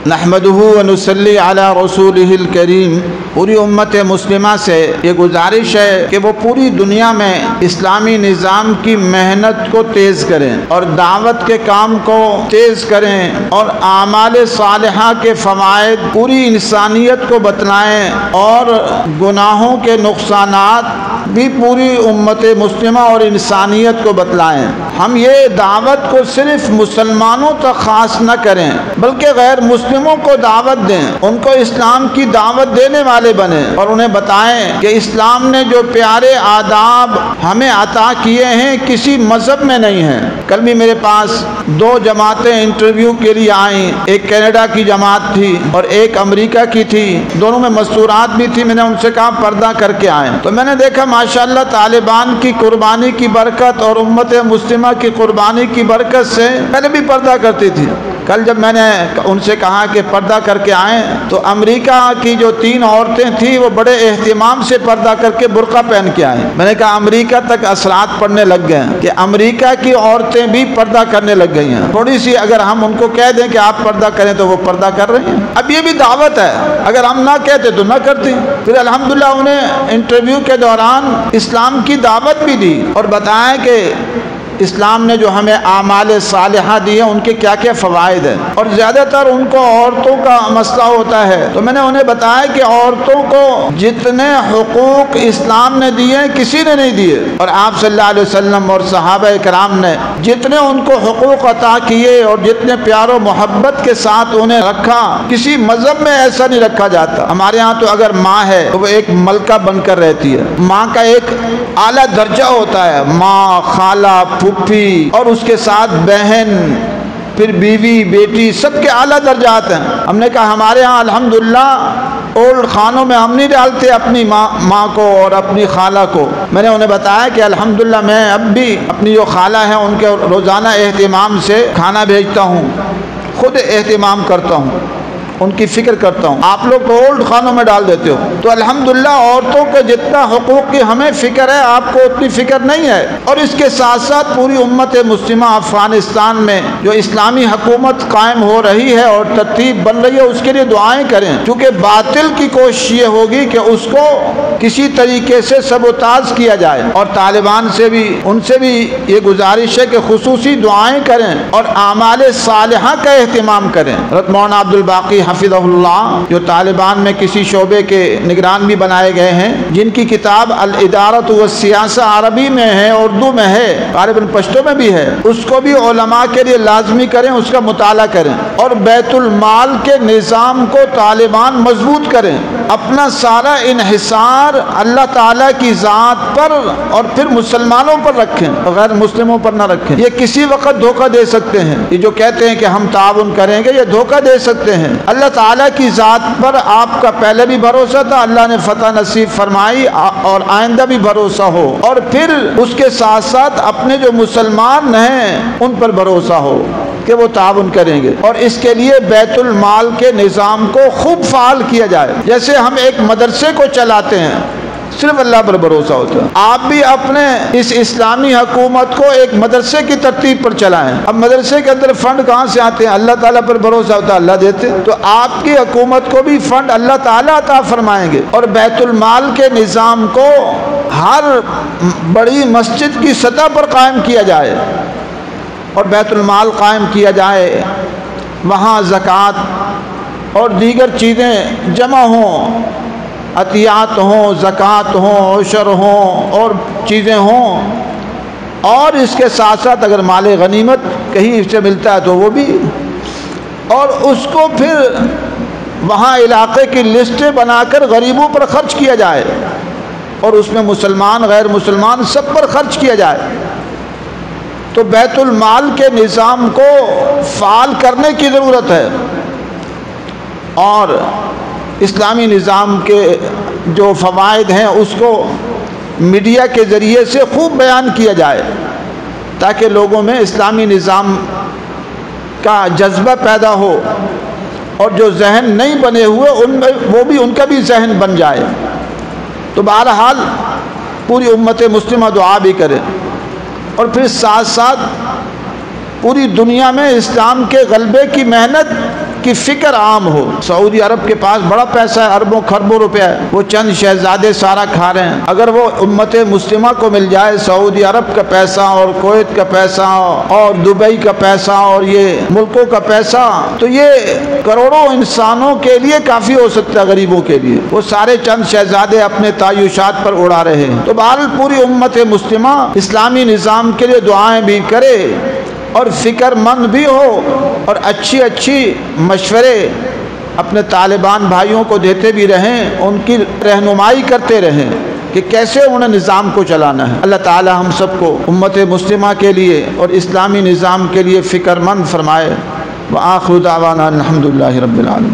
نحمدہ و نصلی علی رسولہ الکریم۔ پوری امت مسلمہ سے یہ گزارش ہے کہ وہ پوری دنیا میں اسلامی نظام کی محنت کو تیز کریں اور دعوت کے کام کو تیز کریں اور اعمال صالحہ کے فوائد پوری انسانیت کو بتلائیں اور گناہوں کے نقصانات بھی پوری امت مسلمہ اور انسانیت کو بتلائیں۔ ہم یہ دعوت کو صرف مسلمانوں تک خاص نہ کریں بلکہ غیر مسلموں کو دعوت دیں، ان کو اسلام کی دعوت دینے والے بنیں اور انہیں بتائیں کہ اسلام نے جو پیارے آداب ہمیں عطا کیے ہیں کسی مذہب میں نہیں ہیں۔ کل بھی میرے پاس دو جماعتیں انٹرویو کے لیے آئیں، ایک کینیڈا کی جماعت تھی اور ایک امریکہ کی تھی، دونوں میں مستورات بھی تھی۔ میں نے ان سے کہا پردہ کر کے آئیں، تو میں نے دیکھا ماشاءاللہ طالبان کی قربانی کی برکت اور امت مسلمہ کی قربانی کی برکت سے پہلے بھی پردہ کرتی تھی۔ کل جب میں نے ان سے کہا کہ پردہ کر کے آئیں تو امریکہ کی جو 3 عورتیں تھیں وہ بڑے اہتمام سے پردہ کر کے برقع پہن کے آئیں۔ میں نے کہا امریکہ تک اثرات پڑنے لگ گئے ہیں کہ امریکہ کی عورتیں بھی پردہ کرنے لگ گئی ہیں۔ تھوڑی سی اگر ہم ان کو کہہ دیں کہ آپ پردہ کریں تو وہ پردہ کر رہی ہیں۔ اب یہ بھی دعوت ہے، اگر ہم نہ کہتے تو نہ کرتی۔ پھر الحمدللہ انہیں انٹرویو کے دوران اسلام کی دعوت بھی دی اور بتایا کہ اسلام نے جو ہمیں اعمال صالحہ دی ہیں ان کے کیا کیا فوائد ہیں، اور زیادہ تر ان کو عورتوں کا مسئلہ ہوتا ہے تو میں نے انہیں بتایا کہ عورتوں کو جتنے حقوق اسلام نے دیے کسی نے نہیں دیے، اور آپ صلی اللہ علیہ وسلم اور صحابہ کرام نے جتنے ان کو حقوق عطا کیے اور جتنے پیار و محبت کے ساتھ انہیں رکھا کسی مذہب میں ایسا نہیں رکھا جاتا۔ ہمارے ہاں تو اگر ماں ہے تو وہ ایک ملکہ بن کر رہتی ہے، ماں کا ایک اعلیٰ درجہ ہوتا ہے، ماں، خالہ، پھوپھی اور اس کے ساتھ بہن، پھر بیوی، بیٹی، سب کے اعلیٰ درجات ہیں۔ ہم نے کہا ہمارے ہاں الحمدللہ اولڈ خانوں میں ہم نہیں ڈالتے اپنی ماں کو اور اپنی خالہ کو۔ میں نے انہیں بتایا کہ الحمدللہ میں اب بھی اپنی جو خالہ ہیں ان کے روزانہ اہتمام سے کھانا بھیجتا ہوں، خود اہتمام کرتا ہوں، ان کی فکر کرتا ہوں۔ آپ لوگ تو اولڈ خانوں میں ڈال دیتے ہو، تو الحمدللہ عورتوں کے جتنا حقوق کی ہمیں فکر ہے آپ کو اتنی فکر نہیں ہے۔ اور اس کے ساتھ ساتھ پوری امت مسلمہ افغانستان میں جو اسلامی حکومت قائم ہو رہی ہے اور ترتیب بن رہی ہے اس کے لیے دعائیں کریں، کیونکہ باطل کی کوشش یہ ہوگی کہ اس کو کسی طریقے سے سبوتاژ کیا جائے، اور طالبان سے بھی ان سے بھی یہ گزارش ہے کہ خصوصی دعائیں کریں اور اعمال صالحہ کا اہتمام کریں۔ حضرت مولانا عبد الباقی حفظہ اللہ جو طالبان میں کسی شعبے کے نگران بھی بنائے گئے ہیں، جن کی کتاب الادارۃ والسیاسہ عربی میں ہے، اردو میں ہے، غالباً پشتو میں بھی ہے، اس کو بھی علماء کے لیے لازمی کریں، اس کا مطالعہ کریں، اور بیت المال کے نظام کو طالبان مضبوط کریں، اپنا سارا انحصار اللہ تعالیٰ کی ذات پر اور پھر مسلمانوں پر رکھیں، غیر مسلموں پر نہ رکھیں۔ یہ کسی وقت دھوکہ دے سکتے ہیں، یہ جو کہتے ہیں کہ ہم تعاون کریں گے، یہ دھوکہ دے سکتے ہیں۔ اللہ تعالیٰ کی ذات پر آپ کا پہلے بھی بھروسہ تھا، اللہ نے فتح نصیب فرمائی اور آئندہ بھی بھروسہ ہو، اور پھر اس کے ساتھ ساتھ اپنے جو مسلمان ہیں ان پر بھروسہ ہو کہ وہ تعاون کریں گے، اور اس کے لیے بیت المال کے نظام کو خوب فعال کیا جائے۔ جیسے ہم ایک مدرسے کو چلاتے ہیں صرف اللہ پر بھروسہ ہوتا ہے، آپ بھی اپنے اس اسلامی حکومت کو ایک مدرسے کی ترتیب پر چلائیں۔ اب مدرسے کے اندر فنڈ کہاں سے آتے ہیں؟ اللہ تعالیٰ پر بھروسہ ہوتا ہے، اللہ دیتے، تو آپ کی حکومت کو بھی فنڈ اللہ تعالیٰ عطا فرمائیں گے، اور بیت المال کے نظام کو ہر بڑی مسجد کی سطح پر قائم کیا جائے اور بیت المال قائم کیا جائے، وہاں زکوٰۃ اور دیگر چیزیں جمع ہوں، عطیات ہوں، زکوٰۃ ہوں، عشر ہوں اور چیزیں ہوں، اور اس کے ساتھ ساتھ اگر مال غنیمت کہیں سے ملتا ہے تو وہ بھی، اور اس کو پھر وہاں علاقے کی لسٹیں بنا کر غریبوں پر خرچ کیا جائے، اور اس میں مسلمان غیر مسلمان سب پر خرچ کیا جائے۔ تو بیت المال کے نظام کو فعال کرنے کی ضرورت ہے، اور اسلامی نظام کے جو فوائد ہیں اس کو میڈیا کے ذریعے سے خوب بیان کیا جائے تاکہ لوگوں میں اسلامی نظام کا جذبہ پیدا ہو، اور جو ذہن نہیں بنے ہوئے ان میں وہ بھی ان کا بھی ذہن بن جائے۔ تو بہرحال پوری امت مسلمہ دعا بھی کرے، اور پھر ساتھ ساتھ پوری دنیا میں اسلام کے غلبے کی محنت کی فکر عام ہو۔ سعودی عرب کے پاس بڑا پیسہ ہے، اربوں خربوں روپے ہے، وہ چند شہزادے سارا کھا رہے ہیں۔ اگر وہ امت مسلمہ کو مل جائے سعودی عرب کا پیسہ اور کویت کا پیسہ اور دبئی کا پیسہ اور یہ ملکوں کا پیسہ، تو یہ کروڑوں انسانوں کے لیے کافی ہو سکتا ہے، غریبوں کے لیے۔ وہ سارے چند شہزادے اپنے تعیشات پر اڑا رہے ہیں۔ تو بہرحال پوری امت مسلمہ اسلامی نظام کے لیے دعائیں بھی کرے اور فکر مند بھی ہو اور اچھی مشورے اپنے طالبان بھائیوں کو دیتے بھی رہیں، ان کی رہنمائی کرتے رہیں کہ کیسے انہیں نظام کو چلانا ہے۔ اللہ تعالی ہم سب کو امت مسلمہ کے لیے اور اسلامی نظام کے لیے فکر مند فرمائے۔ وآخر دعوانا الحمدللہ رب العالمین۔